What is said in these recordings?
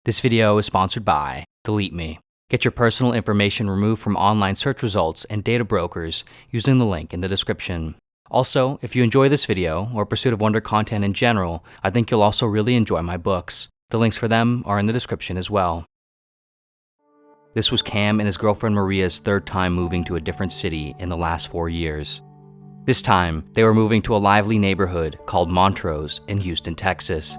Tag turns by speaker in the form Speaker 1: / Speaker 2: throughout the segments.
Speaker 1: This video is sponsored by Delete Me. Get your personal information removed from online search results and data brokers using the link in the description. Also, if you enjoy this video or Pursuit of Wonder content in general, I think you'll also really enjoy my books. The links for them are in the description as well. This was Cam and his girlfriend Maria's third time moving to a different city in the last 4 years. This time, they were moving to a lively neighborhood called Montrose in Houston, Texas.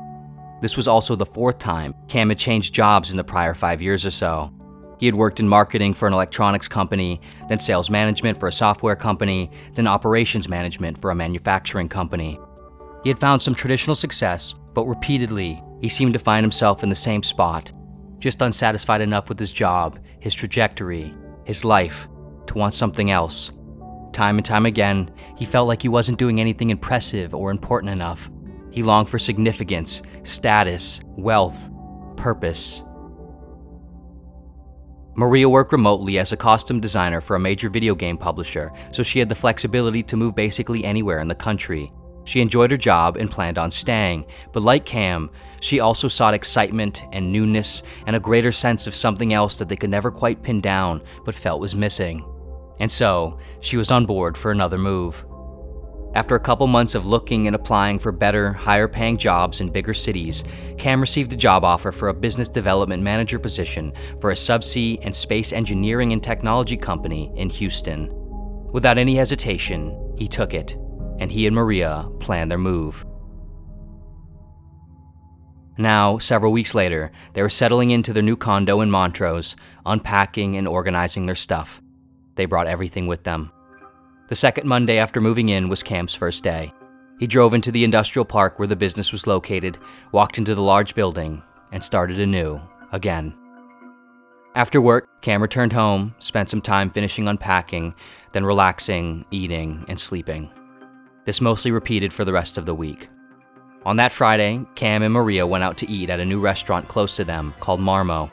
Speaker 1: This was also the fourth time Cam had changed jobs in the prior 5 years or so. He had worked in marketing for an electronics company, then sales management for a software company, then operations management for a manufacturing company. He had found some traditional success, but repeatedly, he seemed to find himself in the same spot, just unsatisfied enough with his job, his trajectory, his life, to want something else. Time and time again, he felt like he wasn't doing anything impressive or important enough. He longed for significance, status, wealth, purpose. Maria worked remotely as a costume designer for a major video game publisher, so she had the flexibility to move basically anywhere in the country. She enjoyed her job and planned on staying, but like Cam, she also sought excitement and newness and a greater sense of something else that they could never quite pin down but felt was missing. And so, she was on board for another move. After a couple months of looking and applying for better, higher-paying jobs in bigger cities, Cam received a job offer for a business development manager position for a subsea and space engineering and technology company in Houston. Without any hesitation, he took it, and he and Maria planned their move. Now, several weeks later, they were settling into their new condo in Montrose, unpacking and organizing their stuff. They brought everything with them. The second Monday after moving in was Cam's first day. He drove into the industrial park where the business was located, walked into the large building, and started anew, again. After work, Cam returned home, spent some time finishing unpacking, then relaxing, eating, and sleeping. This mostly repeated for the rest of the week. On that Friday, Cam and Maria went out to eat at a new restaurant close to them called Marmo.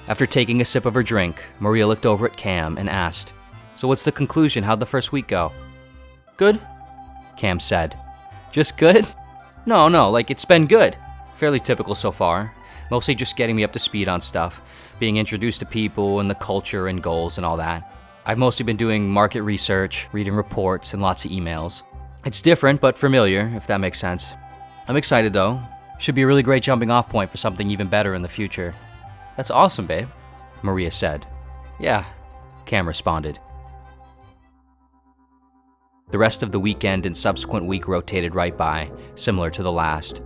Speaker 1: After taking a sip of her drink, Maria looked over at Cam and asked, "So what's the conclusion? How'd the first week go?" "Good," Cam said. "Just good?" No, like it's been good. Fairly typical so far. Mostly just getting me up to speed on stuff, being introduced to people and the culture and goals and all that. I've mostly been doing market research, reading reports, and lots of emails. It's different but familiar, if that makes sense. I'm excited though. Should be a really great jumping off point for something even better in the future. "That's awesome, babe," Maria said. "Yeah," Cam responded. The rest of the weekend and subsequent week rotated right by, similar to the last.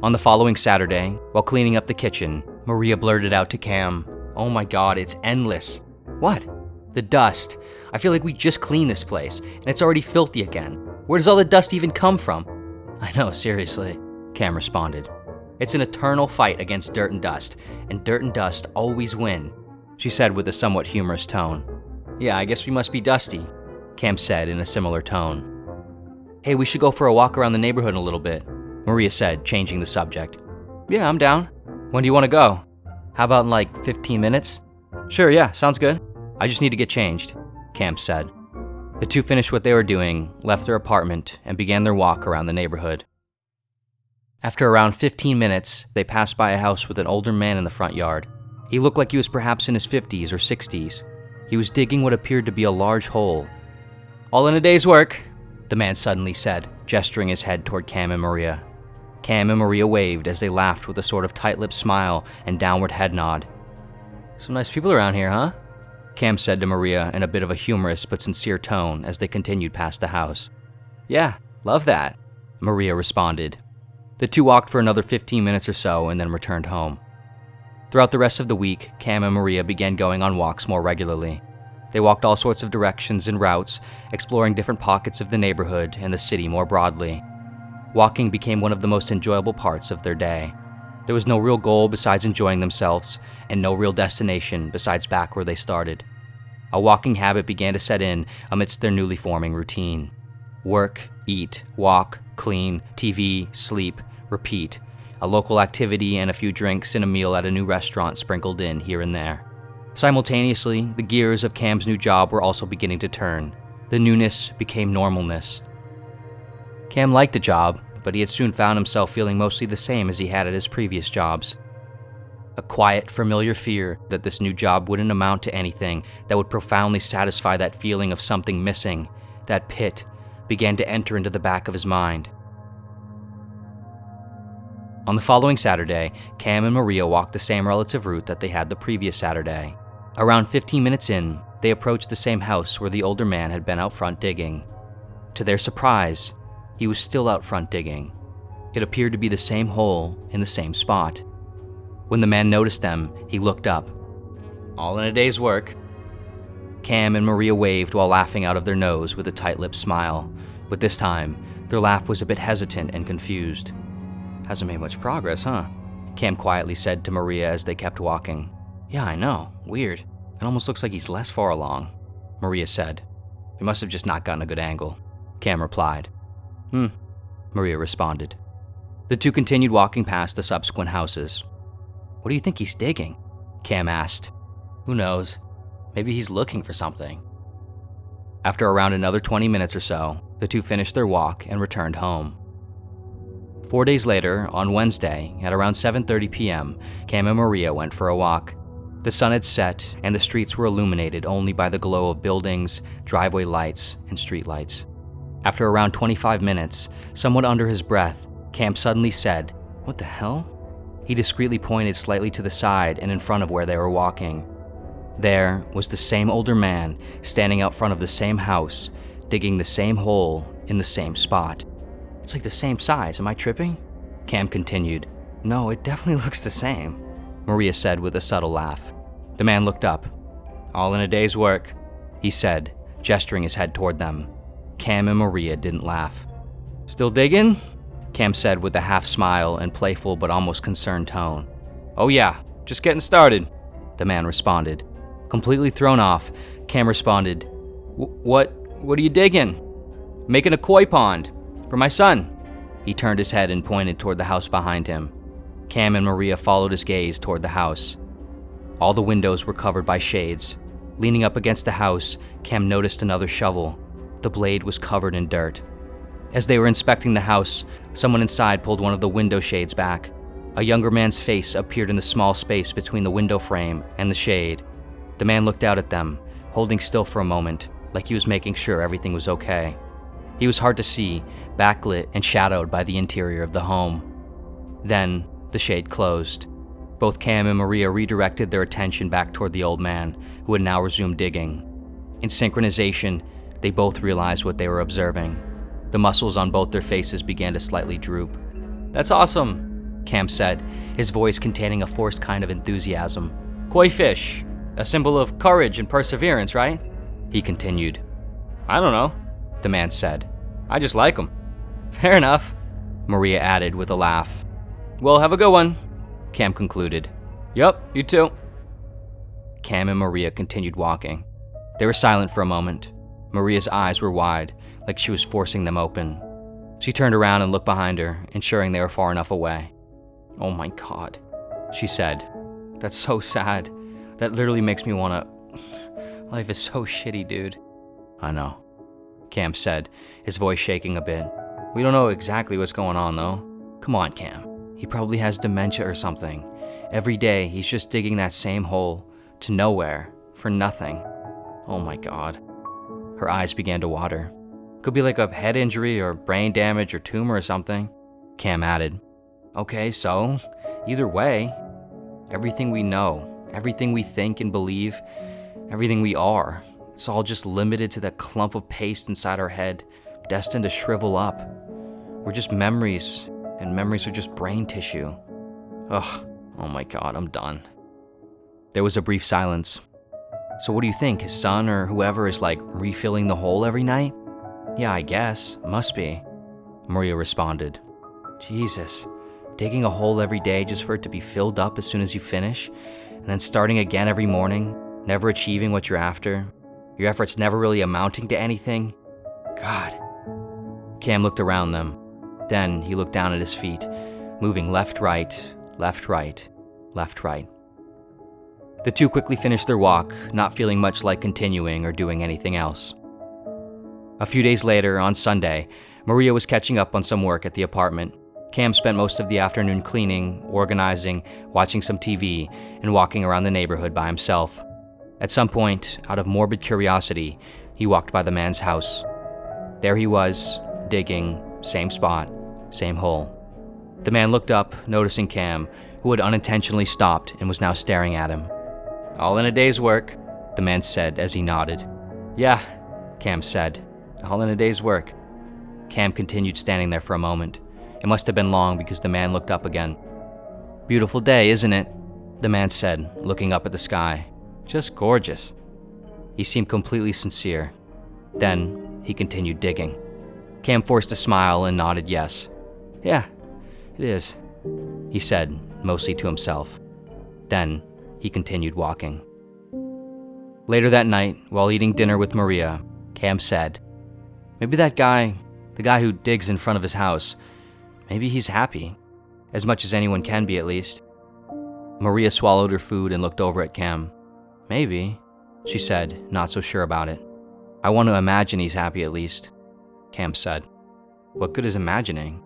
Speaker 1: On the following Saturday, while cleaning up the kitchen, Maria blurted out to Cam, "Oh my god, it's endless." "What?" "The dust. I feel like we just cleaned this place, and it's already filthy again. Where does all the dust even come from?" "I know, seriously," Cam responded. "It's an eternal fight against dirt and dust always win," she said with a somewhat humorous tone. "Yeah, I guess we must be dusty," Cam said in a similar tone. "Hey, we should go for a walk around the neighborhood a little bit," Maria said, changing the subject. "Yeah, I'm down. When do you want to go?" "How about in like 15 minutes? "Sure, yeah, sounds good. I just need to get changed," Cam said. The two finished what they were doing, left their apartment, and began their walk around the neighborhood. After around 15 minutes, they passed by a house with an older man in the front yard. He looked like he was perhaps in his 50s or 60s. He was digging what appeared to be a large hole. "All in a day's work," the man suddenly said, gesturing his head toward Cam and Maria. Cam and Maria waved as they laughed with a sort of tight-lipped smile and downward head nod. "Some nice people around here, huh?" Cam said to Maria in a bit of a humorous but sincere tone as they continued past the house. "Yeah, love that," Maria responded. The two walked for another 15 minutes or so and then returned home. Throughout the rest of the week, Cam and Maria began going on walks more regularly. They walked all sorts of directions and routes, exploring different pockets of the neighborhood and the city more broadly. Walking became one of the most enjoyable parts of their day. There was no real goal besides enjoying themselves, and no real destination besides back where they started. A walking habit began to set in amidst their newly forming routine. Work, eat, walk, clean, TV, sleep, repeat. A local activity and a few drinks and a meal at a new restaurant sprinkled in here and there. Simultaneously, the gears of Cam's new job were also beginning to turn. The newness became normalness. Cam liked the job, but he had soon found himself feeling mostly the same as he had at his previous jobs. A quiet, familiar fear that this new job wouldn't amount to anything that would profoundly satisfy that feeling of something missing, that pit, began to enter into the back of his mind. On the following Saturday, Cam and Maria walked the same relative route that they had the previous Saturday. Around 15 minutes in, they approached the same house where the older man had been out front digging. To their surprise, he was still out front digging. It appeared to be the same hole in the same spot. When the man noticed them, he looked up. "All in a day's work." Cam and Maria waved while laughing out of their nose with a tight-lipped smile, but this time, their laugh was a bit hesitant and confused. "Hasn't made much progress, huh?" Cam quietly said to Maria as they kept walking. "Yeah, I know. Weird. It almost looks like he's less far along," Maria said. "He must have just not gotten a good angle," Cam replied. Maria responded. The two continued walking past the subsequent houses. "What do you think he's digging?" Cam asked. "Who knows? Maybe he's looking for something." After around another 20 minutes or so, the two finished their walk and returned home. 4 days later, on Wednesday, at around 7:30 p.m., Cam and Maria went for a walk. The sun had set, and the streets were illuminated only by the glow of buildings, driveway lights, and street lights. After around 25 minutes, somewhat under his breath, Cam suddenly said, "What the hell?" He discreetly pointed slightly to the side and in front of where they were walking. There was the same older man standing out front of the same house, digging the same hole in the same spot. "It's like the same size, am I tripping?" Cam continued. "No, it definitely looks the same," Maria said with a subtle laugh. The man looked up. "All in a day's work," he said, gesturing his head toward them. Cam and Maria didn't laugh. "Still digging?" Cam said with a half smile and playful but almost concerned tone. "Oh yeah, just getting started," the man responded. Completely thrown off, Cam responded, What are you digging?" "Making a koi pond. For my son." He turned his head and pointed toward the house behind him. Cam and Maria followed his gaze toward the house. All the windows were covered by shades. Leaning up against the house, Cam noticed another shovel. The blade was covered in dirt. As they were inspecting the house, someone inside pulled one of the window shades back. A younger man's face appeared in the small space between the window frame and the shade. The man looked out at them, holding still for a moment, like he was making sure everything was okay. He was hard to see, backlit and shadowed by the interior of the home. Then, the shade closed. Both Cam and Maria redirected their attention back toward the old man, who had now resumed digging. In synchronization, they both realized what they were observing. The muscles on both their faces began to slightly droop. "That's awesome," Cam said, his voice containing a forced kind of enthusiasm. "Koi fish, a symbol of courage and perseverance, right?" He continued. "I don't know," the man said. "I just like them." "Fair enough," Maria added with a laugh. "Well, have a good one," Cam concluded. "Yup, you too." Cam and Maria continued walking. They were silent for a moment. Maria's eyes were wide, like she was forcing them open. She turned around and looked behind her, ensuring they were far enough away. "Oh my God," she said. "That's so sad. That literally makes me wanna... Life is so shitty, dude." "I know," Cam said, his voice shaking a bit. "We don't know exactly what's going on, though. Come on, Cam. He probably has dementia or something. Every day, he's just digging that same hole, to nowhere, for nothing. Oh my God." Her eyes began to water. "Could be like a head injury or brain damage or tumor or something," Cam added. "Okay, so, either way, everything we know, everything we think and believe, everything we are, it's all just limited to that clump of paste inside our head, destined to shrivel up. We're just memories, and memories are just brain tissue. Ugh, oh my God, I'm done." There was a brief silence. "So what do you think, his son or whoever is like refilling the hole every night?" "Yeah, I guess. Must be," Maria responded. "Jesus, digging a hole every day just for it to be filled up as soon as you finish, and then starting again every morning, never achieving what you're after, your efforts never really amounting to anything. God." Cam looked around them. Then he looked down at his feet, moving left, right, left, right, left, right. The two quickly finished their walk, not feeling much like continuing or doing anything else. A few days later, on Sunday, Maria was catching up on some work at the apartment. Cam spent most of the afternoon cleaning, organizing, watching some TV, and walking around the neighborhood by himself. At some point, out of morbid curiosity, he walked by the man's house. There he was, digging, same spot, same hole. The man looked up, noticing Cam, who had unintentionally stopped and was now staring at him. "All in a day's work," the man said as he nodded. "Yeah," Cam said, "all in a day's work." Cam continued standing there for a moment. It must have been long because the man looked up again. "Beautiful day, isn't it?" the man said, looking up at the sky. "Just gorgeous." He seemed completely sincere. Then he continued digging. Cam forced a smile and nodded yes. "Yeah, it is," he said, mostly to himself. Then he continued walking. Later that night, while eating dinner with Maria, Cam said, "Maybe that guy, the guy who digs in front of his house, maybe he's happy. As much as anyone can be, at least." Maria swallowed her food and looked over at Cam. "Maybe," she said, not so sure about it. "I want to imagine he's happy at least," Cam said. "What good is imagining?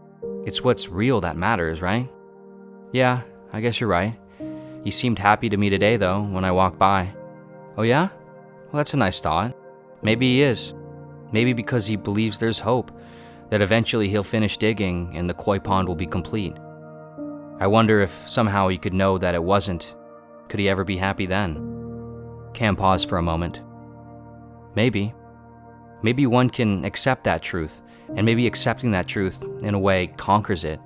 Speaker 1: It's what's real that matters, right?" "Yeah, I guess you're right. He seemed happy to me today, though, when I walked by." "Oh yeah? Well, that's a nice thought. Maybe he is. Maybe because he believes there's hope, that eventually he'll finish digging and the koi pond will be complete. I wonder if somehow he could know that it wasn't. Could he ever be happy then?" Cam paused for a moment. Maybe. Maybe one can accept that truth, and maybe accepting that truth, in a way, conquers it.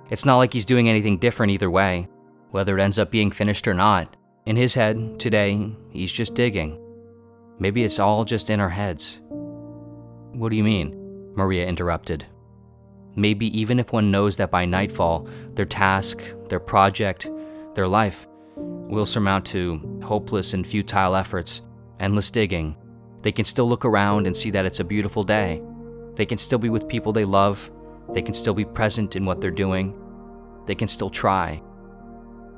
Speaker 1: It's not like he's doing anything different either way, whether it ends up being finished or not. In his head, today, he's just digging. Maybe it's all just in our heads. "What do you mean?" Maria interrupted. "Maybe even if one knows that by nightfall, their task, their project, their life will surmount to hopeless and futile efforts, endless digging, they can still look around and see that it's a beautiful day. They can still be with people they love. They can still be present in what they're doing. They can still try.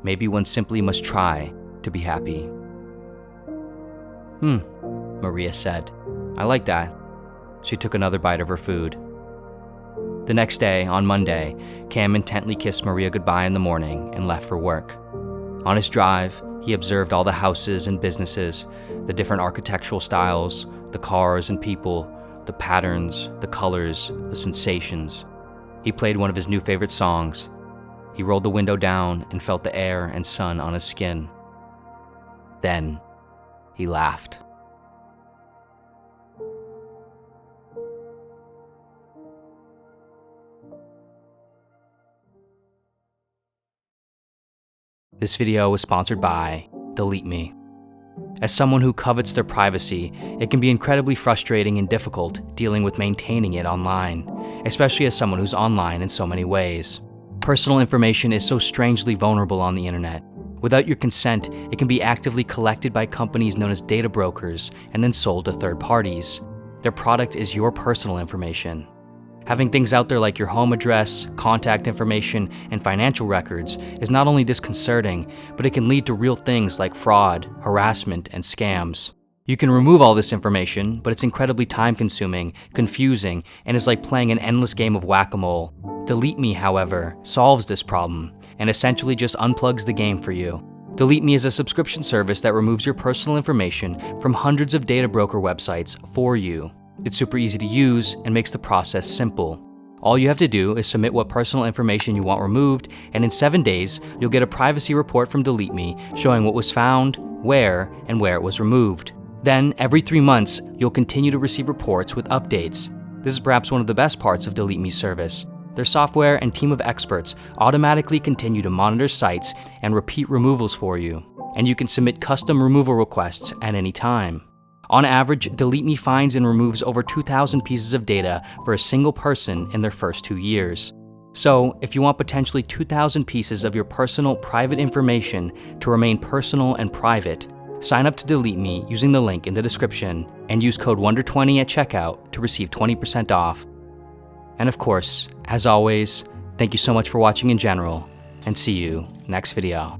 Speaker 1: Maybe one simply must try to be happy." Maria said. "I like that." She took another bite of her food. The next day, on Monday, Cam intently kissed Maria goodbye in the morning and left for work. On his drive, he observed all the houses and businesses, the different architectural styles, the cars and people, the patterns, the colors, the sensations. He played one of his new favorite songs. He rolled the window down and felt the air and sun on his skin. Then, he laughed. This video was sponsored by Delete Me. As someone who covets their privacy, it can be incredibly frustrating and difficult dealing with maintaining it online, especially as someone who's online in so many ways. Personal information is so strangely vulnerable on the internet. Without your consent, it can be actively collected by companies known as data brokers and then sold to third parties. Their product is your personal information. Having things out there like your home address, contact information, and financial records is not only disconcerting, but it can lead to real things like fraud, harassment, and scams. You can remove all this information, but it's incredibly time-consuming, confusing, and is like playing an endless game of whack-a-mole. Delete Me, however, solves this problem, and essentially just unplugs the game for you. Delete Me is a subscription service that removes your personal information from hundreds of data broker websites for you. It's super easy to use and makes the process simple. All you have to do is submit what personal information you want removed, and in 7 days, you'll get a privacy report from Delete Me showing what was found, where, and where it was removed. Then, every 3 months, you'll continue to receive reports with updates. This is perhaps one of the best parts of Delete Me's service. Their software and team of experts automatically continue to monitor sites and repeat removals for you, and you can submit custom removal requests at any time. On average, Delete Me finds and removes over 2,000 pieces of data for a single person in their first 2 years. So, if you want potentially 2,000 pieces of your personal, private information to remain personal and private, sign up to Delete Me using the link in the description and use code WONDER20 at checkout to receive 20% off. And of course, as always, thank you so much for watching in general, and see you next video.